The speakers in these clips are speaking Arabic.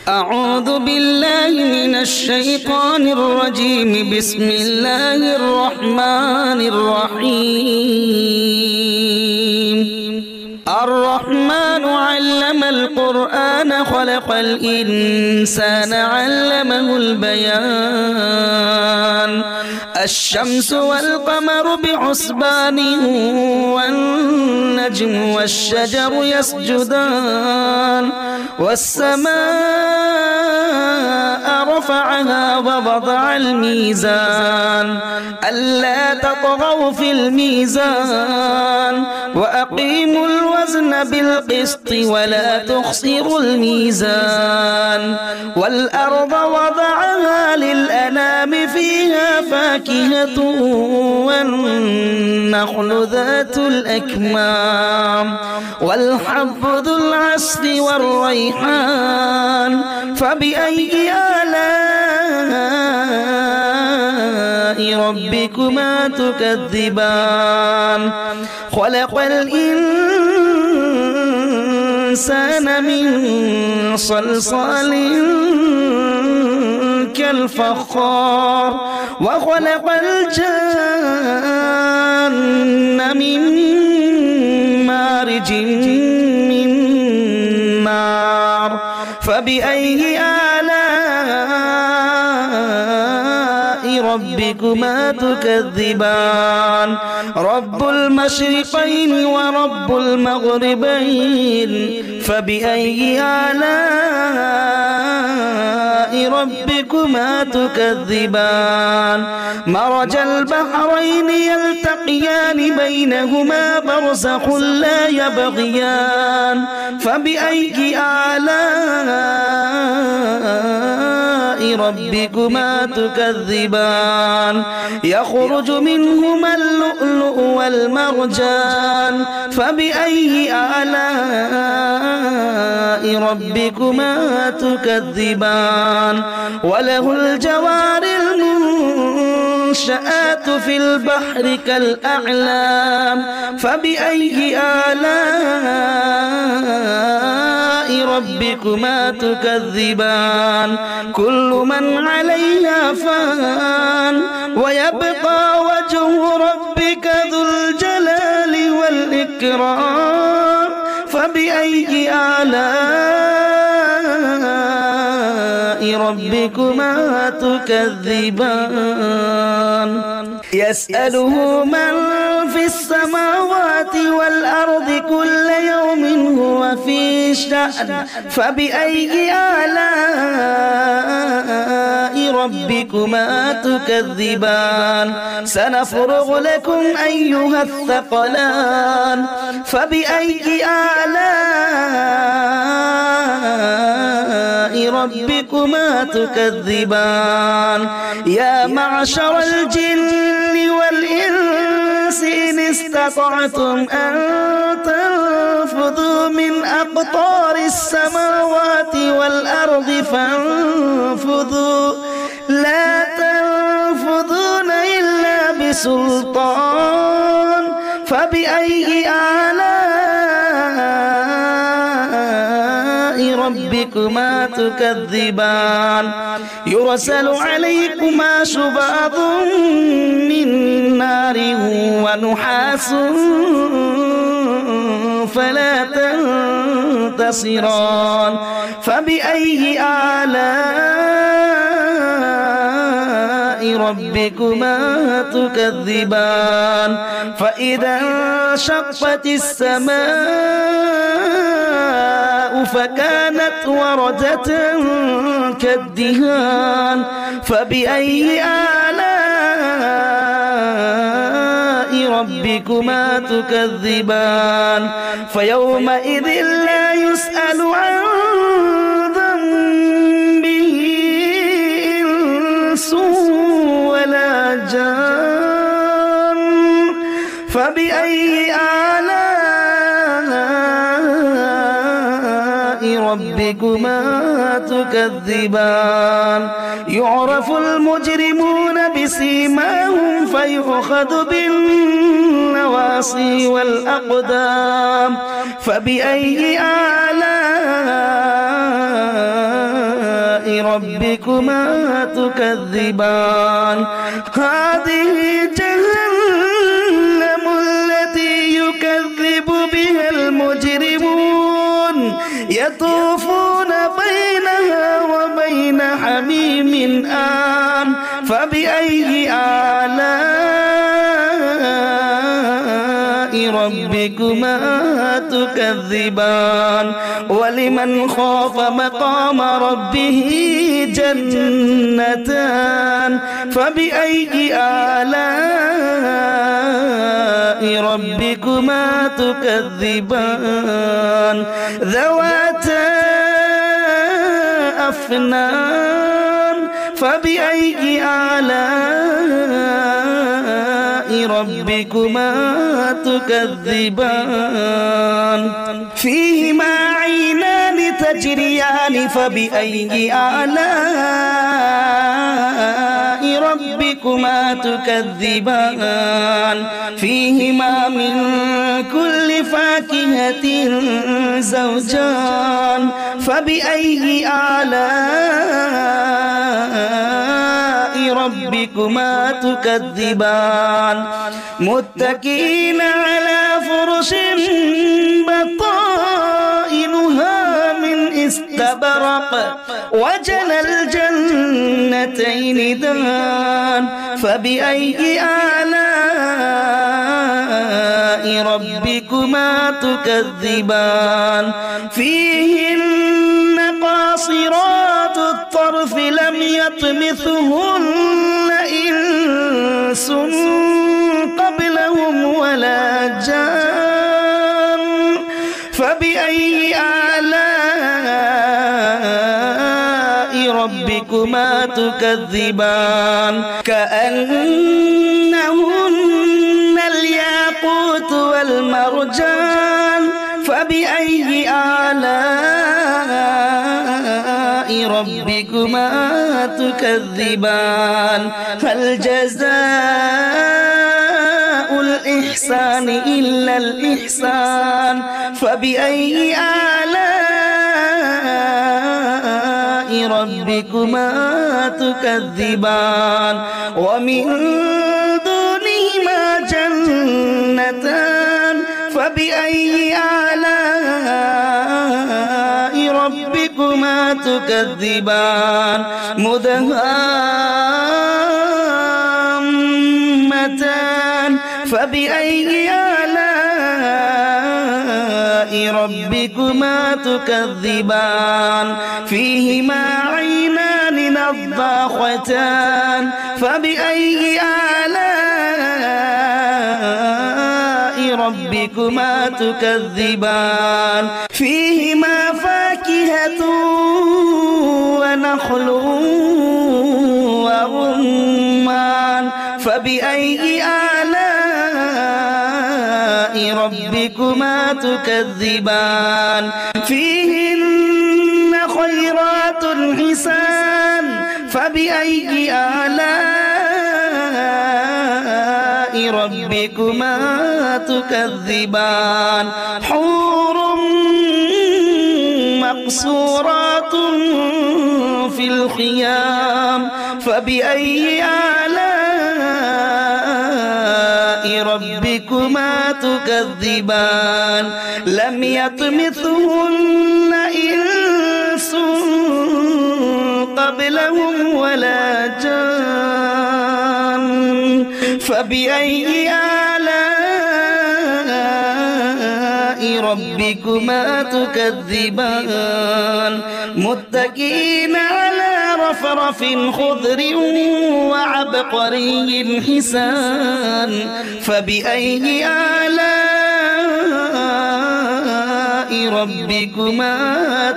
أعوذ بالله من الشيطان الرجيم. بسم الله الرحمن الرحيم. الرحمن علم القرآن خلق الإنسان علمه البيان. الشمس والقمر بحسبان والنجم والشجر يسجدان والسماء رفعها ووضع الميزان ألا تطغوا في الميزان وأقيموا الوزن بالقسط ولا تخسروا الميزان. والأرض وضعها للأنام فيها فاكهة والنخل ذات الأكمام والحب ذو العصف والريحان. فبأي آلاء ربكما تكذبان؟ خلق الإنسان من صلصال كالفخار وخلق الجن من مارج من نار. فبأي آلاء ربكما تكذبان؟ رب المشرقين ورب المغربين. فبأي آلاء ربكما تكذبان؟ مرج البحرين يلتقيان بينهما برزخ لا يبغيان. فبأي آلاء ربكما تكذبان؟ يخرج منهما اللؤلؤ والمرجان. فبأي آلاء ربكما تكذبان؟ وله الجوار المنشآت في البحر كالأعلام. فبأي آلاء ربكما تكذبان؟ كل من عليها فان ويبقى وجه ربك ذو الجلال والإكرام. فبأي آلاء ربكما تكذبان؟ يسأله من في السماوات والأرض كل يوم هو في شأن. فبأي آلاء ربكما تكذبان؟ سنفرغ لكم أيها الثقلان. فبأي آلاء ربكما تكذبان؟ يا معشر الجن والإنس إن استطعتم أن تنفذوا من أقطار السماوات والأرض فانفذوا لا تنفذون إلا بسلطان. فبأي آلاء ربكما تكذبان؟ يرسل عليكما شواظ من نار ونحاس فلا تنتصران. فبأي آلاء ربكما تكذبان؟ فإذا انشقت السماء فكانت وردة كالدهان. فبأي آلاء ربكما تكذبان؟ فيومئذ لا يسأل عن ذنبه إنس ولا جان. فبأي آلاء ربكما تكذبان؟ يعرف المجرمون بسيماهم فيؤخذ بالنواصي والأقدام. فبأي آلاء ربكما تكذبان هذه جهنم التي يكذب بها المجرمون يطوفون بينها وبين حميم آن فبأي آلاء ربكما تكذبان ولمن خاف مقام ربه جنتان فبأي آلاء ربكما تكذبان ذواتا أفنان فبأي آلاء ربكما تكذبان فيهما عينان تجريان فبأي آلاء ربكما تكذبان فيهما من كل فاكهة زوجان فبأي آلاء ربكما تكذبان متكئين على فرش بطائنها من استبرق وجنى الجنتين دان فبأي آلاء ربكما تكذبان فيهن قاصرات الطرف لم يطمثهن إنس قبلهم ولا جان فبأي آلاء ربكما تكذبان كأنهن الياقوت والمرجان فبأي آلاء ربكما تكذبان هل جزاء الإحسان إلا الإحسان فبأي آلاء ربكما تكذبان ومن دونهما جنتان فبأي آلاء ربكما تكذبان مدهامتان فبأي آلاء ربكما تكذبان فيهما عينان نضاختان فبأي آلاء ربكما تكذبان فيهما فاكهة ونخل ورمان فبأي آلاء ربكما تكذبان فيهن خيرات حسان فبأي آلاء ربكما تكذبان حور مقصورات في الخيام فبأي آلاء ربكما تكذبان لم يطمثهن إنس قبلهم ولا جان فبأي آلاء ربكما تكذبان متكئين على رفرف خضر وعبقري حسان فبأي آلاء ربكما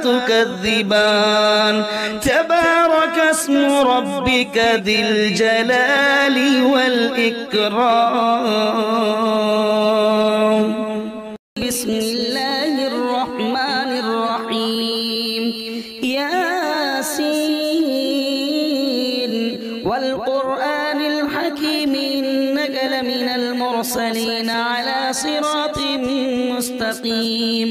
تكذبان تبارك اسم ربك ذي الجلال والإكرام بسم الله الرحمن الرحيم ياسين والقرآن الحكيم إنك لمن المرسلين على صراط مستقيم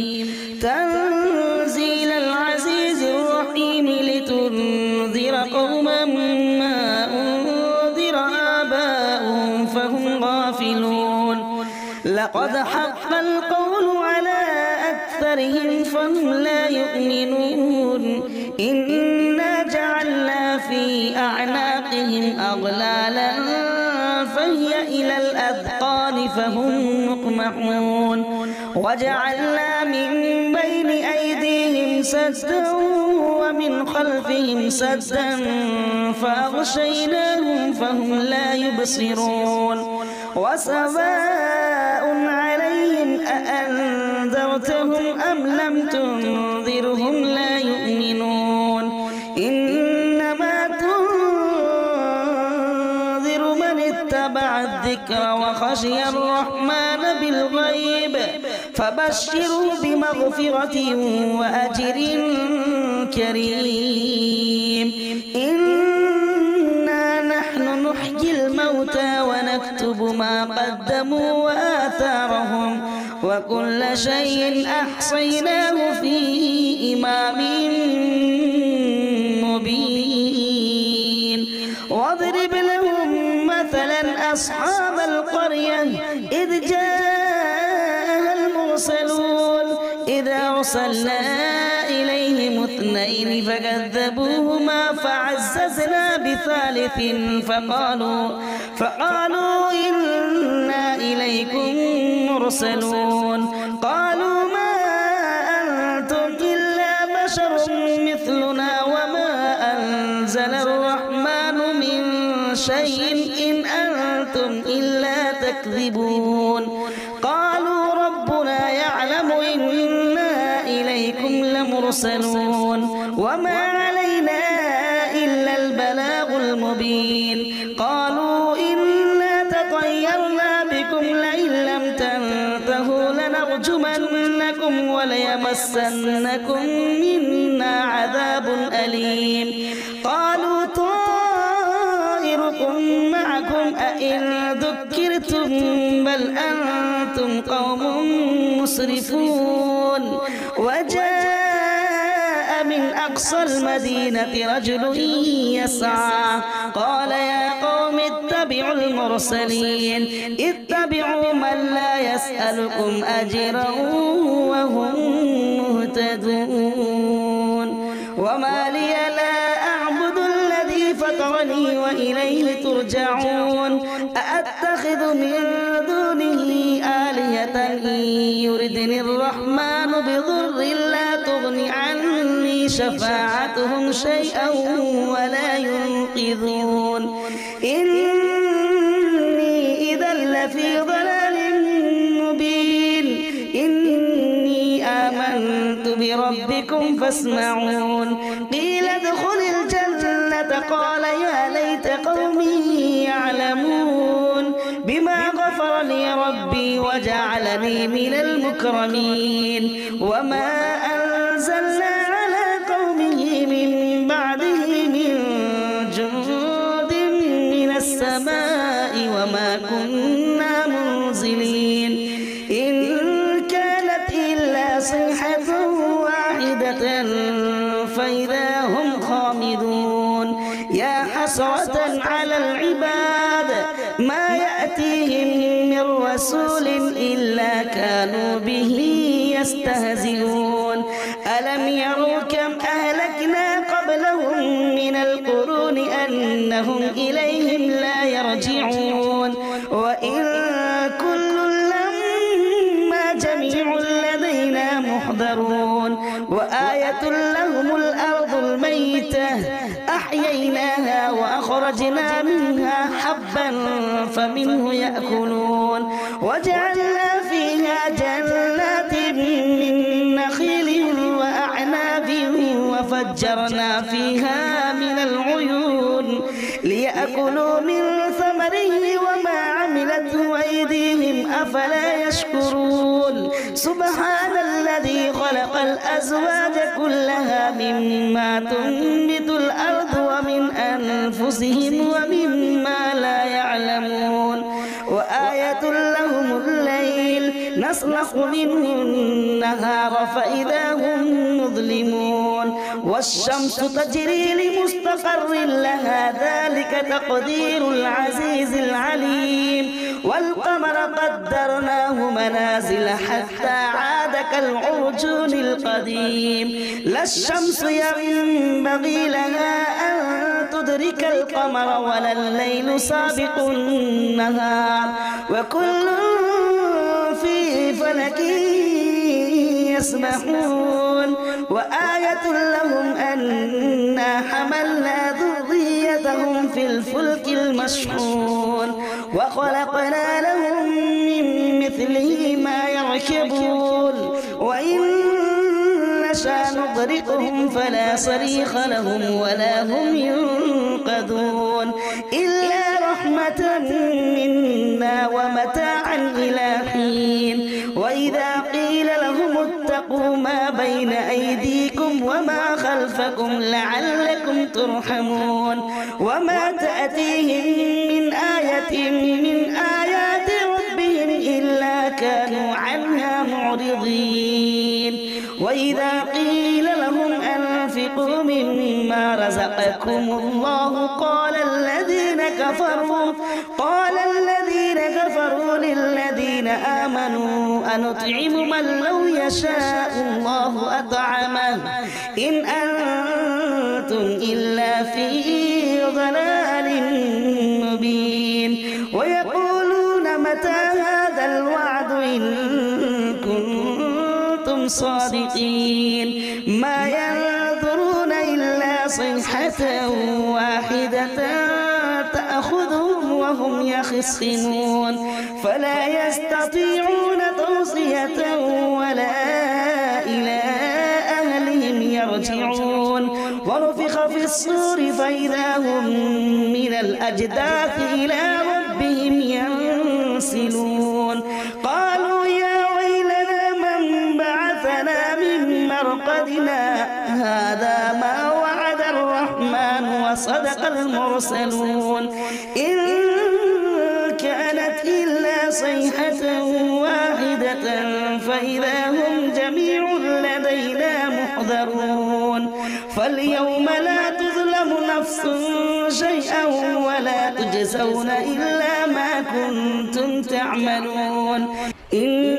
تنزيل العزيز الرحيم لتنذر لينذر قوما ما أنذر آباؤهم فهم غافلون لقد حق القول على أكثرهم فهم لا يؤمنون إنا جعلنا في أعناقهم أغلالا فهي إلى الأذقان فهم مقمحون وجعلنا من بين أيديهم سدا ومن خلفهم سدا فأغشيناهم فهم لا يبصرون وسواء عليهم أأنذرتهم أم لم تنذرهم لا يؤمنون إنما تنذر من اتبع الذكر وخشي الرحمن بالغيب فبشروا بمغفرة وأجر كريم إنا نحن نحيي الموتى ونكتب ما قدموا وآثارهم وكل شيء أحصيناه في إمام مبين واضرب لهم مثلا أصحاب القرية إذ جاءها المرسلون إذ أرسلنا إليهم اثنين فكذبوهما فعززنا بثالث فقالوا إنا إليكم مرسلون قالوا ما أنتم إلا بشر مثلنا وما أنزل الرحمن من شيء إن أنتم إلا تكذبون قالوا ربنا يعلم إنا إليكم لمرسلون وما علينا إلا البلاغ المبين قالوا إنا تطيرنا بكم لئن لم تنتهوا لنرجمنكم وليمسنكم منا عذاب أليم قالوا طائركم معكم أئن ذكرتم بل أنتم قوم مسرفون وجاء من أقصى المدينة رجل يسعى قال يا قوم اتبعوا المرسلين اتبعوا من لا يسألكم أجرا وهم مهتدون وما لي لا أعبد الذي فطرني وإليه ترجعون أأتخذ من دونه آلهة إن يردني الرحمن بضر لا تغن عني شفاعتهم شيئا ولا ينقذون إني إذا لفي ضلال مبين إني آمنت بربكم فاسمعون قيل ادخل الجنة قال يا ليت قومي يعلمون بما غفر لي ربي وجعلني من المكرمين وما أنزلنا على قومه من بعده من جند من السماء وما كنا منزلين إن كانت إلا صيحة واحدة فإذا هم خامدون يا حسرة على العباد ما يأتيهم من رسول إلا كانوا به يستهزئون ألم يروا كم أهلكنا قبلهم من القرون أنهم إليهم لا يرجعون وإن كل لما جميع لدينا محضرون وآية لهم الأرض الميتة أحييناها وأخرجنا منها حبا فمنه يأكلون وجعلنا فيها جنات من نخيل وأعناب وفجرنا فيها من العيون ليأكلوا من ثمره وما عملته أيديهم أفلا يشكرون سبحان الذي خلق الأزواج كلها مما تنبت الأرض ومن أنفسهم ومما لا يعلمون وآية لهم الليل نسلخ منه النهار فإذا هم مظلمون والشمس تجري لمستقر لها ذلك تقدير العزيز العليم والقمر قدرناه منازل حتى عاد كالعرجون القديم لا الشمس ينبغي لها أن تدرك القمر ولا الليل سابق النهار وكل في فلك يسبحون وآية لهم أنا حملنا ذريتهم في الفلك المشحون وخلقنا لهم من مثله ما يركبون وإن نشاء نغرقهم فلا صريخ لهم ولا هم ينقذون إلا رحمة منا ومتاعا إلى حين وإذا قيل لهم اتقوا ما بين أيديكم وما خلفكم لعلكم ترحمون وما تأتيهم من آية من آيات ربهم إلا كانوا عنها معرضين وإذا قيل لهم أنفقوا مما رزقكم الله قال الذين كفروا للذين آمنوا أنطعم من لو يشاء الله أطعمه إن أنتم إلا في ضلال مبين ويقولون متى هذا الوعد إن كنتم صادقين ما ينظرون إلا صيحة واحدة تأخذهم وهم يخصمون فلا يستطيعون توصية ولا إلى أهلهم يرجعون ونفخ في الصور فإذا هم من الأجداث إلى ربهم ينسلون قالوا يا ويلنا من بعثنا من مرقدنا هذا ما وعد الرحمن وصدق المرسلون إن كانت إلا صيحة واحدة فإذا هم جميع لدينا محضرون فاليوم لا تظلم نفس شيئا ولا تجزون إلا ما كنتم تعملون إن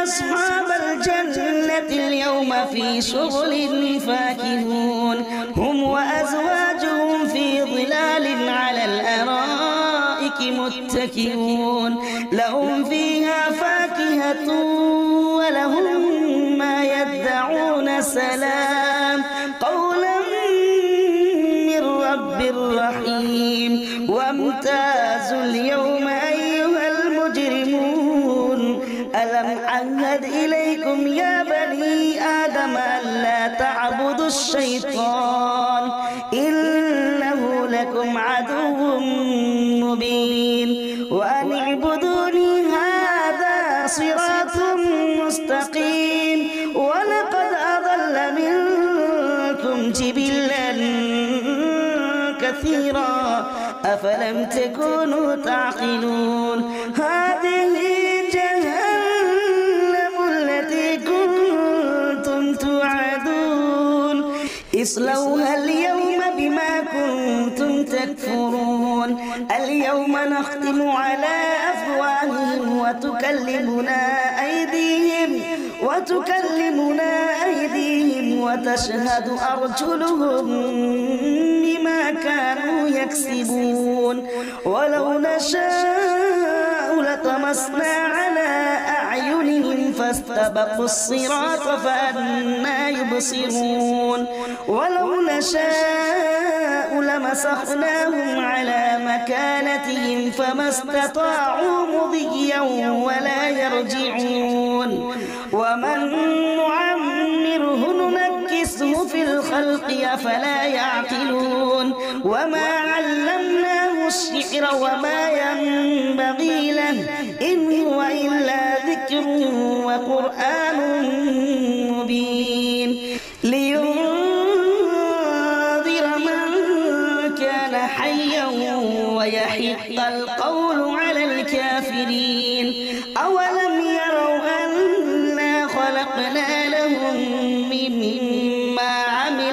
أصحاب الجنة اليوم في شغل فاكهون هم وأزواجهم في ظلال على الأرائك متكئون لهم فيها فاكهة ولهم ما يدعون سلام قولا من رب رحيم وامتازوا اليوم أيها المجرمون ألم أعهد إليكم يا بني آدم ألا تعبدوا الشيطان إنه لكم عدو مبين وأن اعبدوني هذا صراط مستقيم ولقد أضل منكم جبلا كثيرا أفلم تكونوا تعقلون هذه جهنم التي كنتم توعدون اصلوها اليوم بما كنتم تكفرون اليوم نختم على أفواههم وتكلمنا أيديهم وتشهد أرجلهم بما كانوا يكسبون ولو نشاء لطمسنا على أعينهم فاستبقوا الصراط فأنى يبصرون ولو نشاء لمسخناهم على مكانتهم فما استطاعوا مضيا ولا يرجعون ومن نعمره ننكسه في الخلق أفلا يعقلون وما علمناه الشعر وما ينبغي له إن هو إلا ذكر وقرآن مبين لينذر من كان حيا ويحق القول على الكافرين أولم يروا أنا خلقنا لهم مما عمل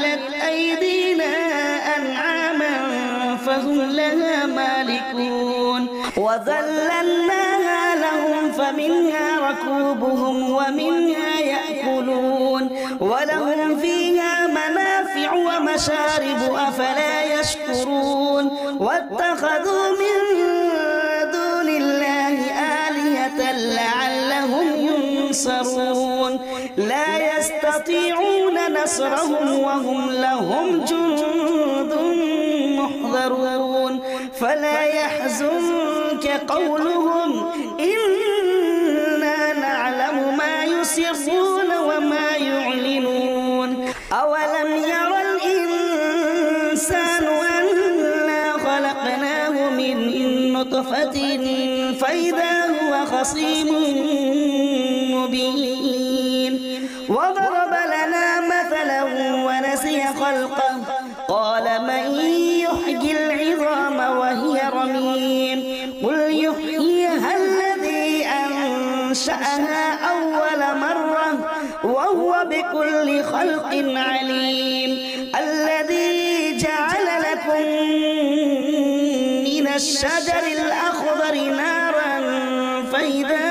فهم لها مالكون وذللناها لهم فمنها ركوبهم ومنها يأكلون ولهم فيها منافع ومشارب أفلا يشكرون واتخذوا من دون الله آلهة لعلهم ينصرون لا يستطيعون نصرهم وهم لهم جند محضرون فلا يحزنك قولهم إنا نعلم ما يسرون وما يعلنون أولم ير الإنسان أنا خلقناه من نطفة فإذا هو خصيم مبين وضرب لنا مثلا ونسي خلقه قال من يحيي العظام وهي رميم قل يحييها الذي أنشأها أول مرة وهو بكل خلق عليم الذي جعل لكم من الشجر الأخضر نارا فإذا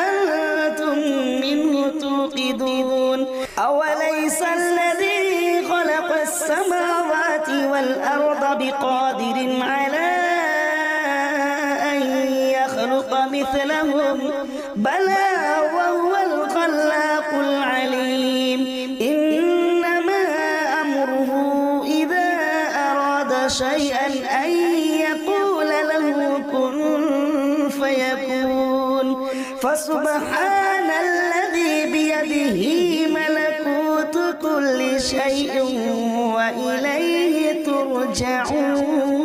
أنتم منه توقدون أوليس الذي خلق السماوات والأرض بقادر على أن يخلق مثلهم بلى وهو الخلاق العليم إنما أمره إذا أراد شيئا أن يقول له كن فيكون فسبحان الذي بيده ملكوت كل شيء وإليه ترجعون.